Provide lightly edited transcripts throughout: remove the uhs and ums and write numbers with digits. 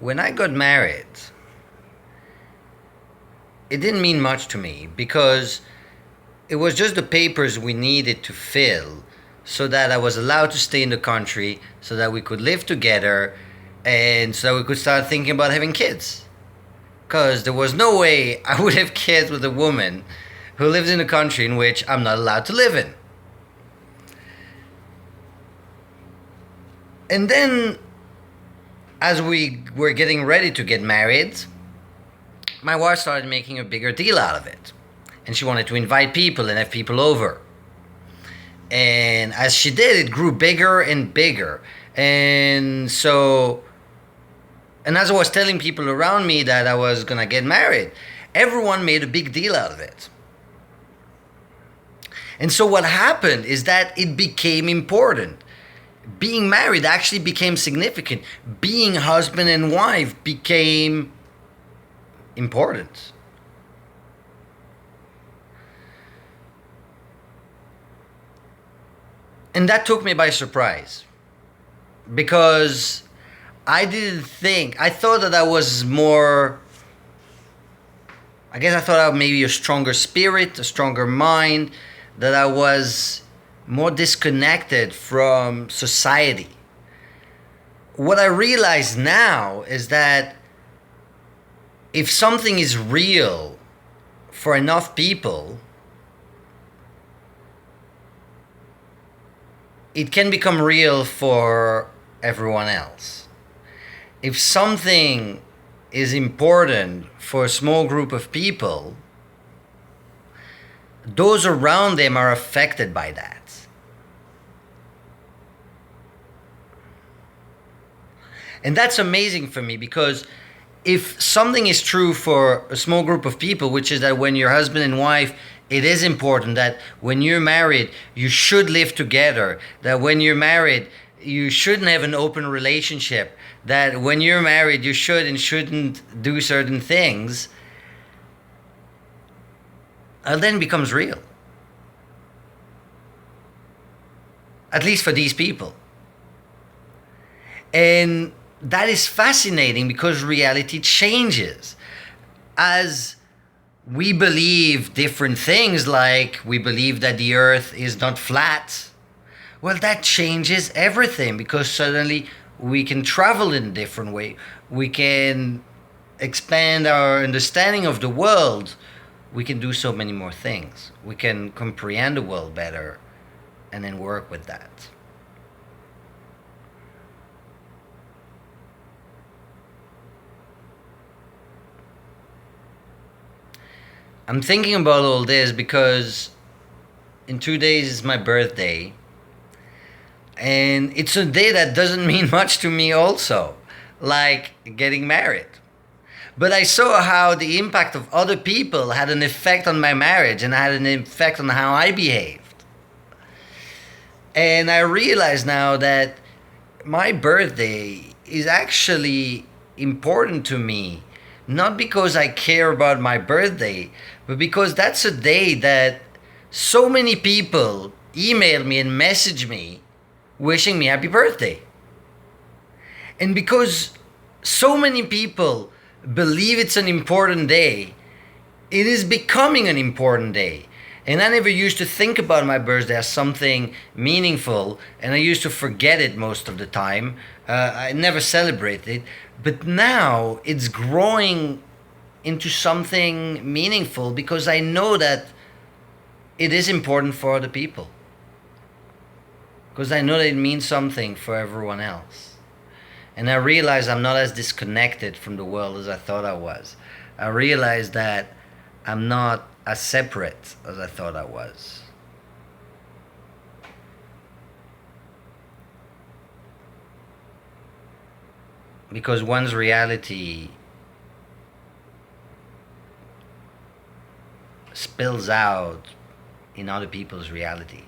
When I got married, it didn't mean much to me because it was just the papers we needed to fill so that I was allowed to stay in the country, so that we could live together, and so that we could start thinking about having kids. Because there was no way I would have kids with a woman who lives in a country in which I'm not allowed to live in. And then, as we were getting ready to get married, my wife started making a bigger deal out of it. And she wanted to invite people and have people over. And as she did, it grew bigger and bigger. And so, and as I was telling people around me that I was gonna get married, everyone made a big deal out of it. And so what happened is that it became important. Being married actually became significant. Being husband and wife became important. And that took me by surprise, because I didn't think, I thought that I was more, I guess I thought I was maybe a stronger spirit, a stronger mind, that I was more disconnected from society. What I realize now is that if something is real for enough people, it can become real for everyone else. If something is important for a small group of people, those around them are affected by that. And that's amazing for me, because if something is true for a small group of people, which is that when you're husband and wife, it is important that when you're married, you should live together, that when you're married, you shouldn't have an open relationship, that when you're married, you should and shouldn't do certain things, then becomes real. At least for these people. And that is fascinating, because reality changes. As we believe different things, like we believe that the earth is not flat, well, that changes everything, because suddenly we can travel in a different way. We can expand our understanding of the world. We can do so many more things. We can comprehend the world better and then work with that. I'm thinking about all this because in 2 days is my birthday, and it's a day that doesn't mean much to me also, like getting married. But I saw how the impact of other people had an effect on my marriage and had an effect on how I behaved. And I realize now that my birthday is actually important to me, not because I care about my birthday, but because that's a day that so many people email me and message me wishing me happy birthday. And because so many people believe it's an important day, it is becoming an important day. And I never used to think about my birthday as something meaningful, and I used to forget it most of the time. I never celebrated it. But now it's growing into something meaningful, because I know that it is important for other people. Because I know that it means something for everyone else. And I realize I'm not as disconnected from the world as I thought I was. I realize that I'm not as separate as I thought I was. Because one's reality spills out in other people's reality.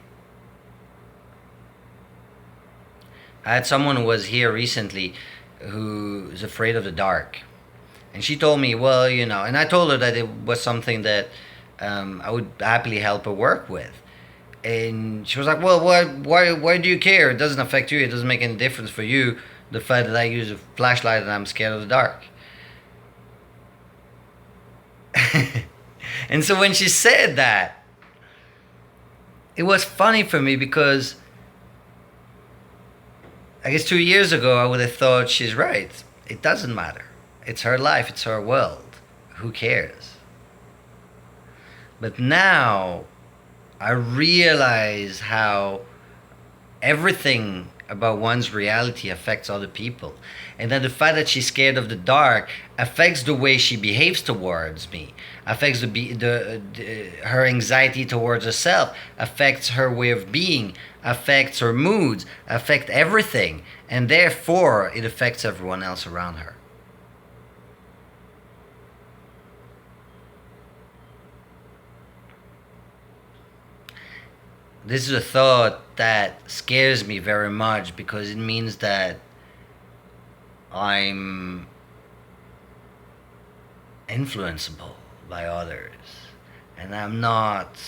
I had someone who was here recently who is afraid of the dark. And she told me, well, you know, and I told her that it was something that I would happily help her work with. And she was like, well, why do you care? It doesn't affect you. It doesn't make any difference for you. The fact that I use a flashlight and I'm scared of the dark. And so when she said that, it was funny for me because I guess 2 years ago I would have thought she's right. It doesn't matter. It's her life, it's her world. Who cares? But now I realize how everything about one's reality affects other people. And that the fact that she's scared of the dark affects the way she behaves towards me, affects her anxiety towards herself, affects her way of being, affects her moods, affects everything. And therefore, it affects everyone else around her. This is a thought that scares me very much because it means that I'm influenceable by others and I'm not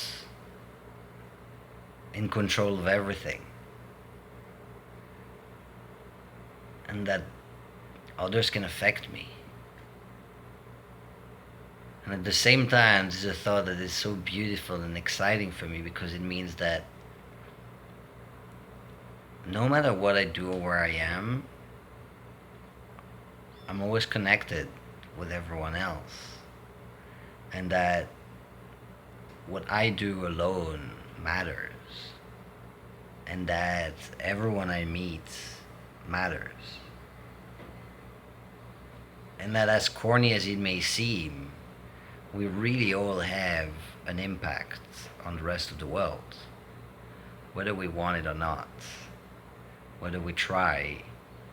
in control of everything. And that others can affect me. And at the same time, this is a thought that is so beautiful and exciting for me because it means that no matter what I do or where I am, I'm always connected with everyone else. And that what I do alone matters. And that everyone I meet matters. And that as corny as it may seem, we really all have an impact on the rest of the world, whether we want it or not, whether we try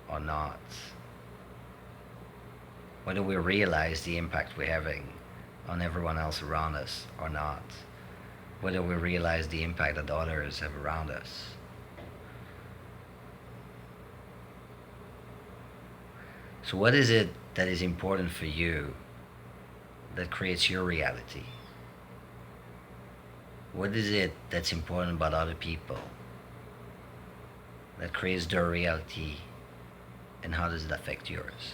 or not, whether we realize the impact we're having on everyone else around us or not, whether we realize the impact that others have around us. So what is it that is important for you that creates your reality? What is it that's important about other people that creates their reality, and how does it affect yours?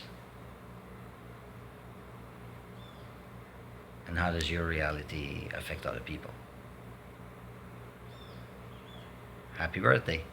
And how does your reality affect other people? Happy birthday.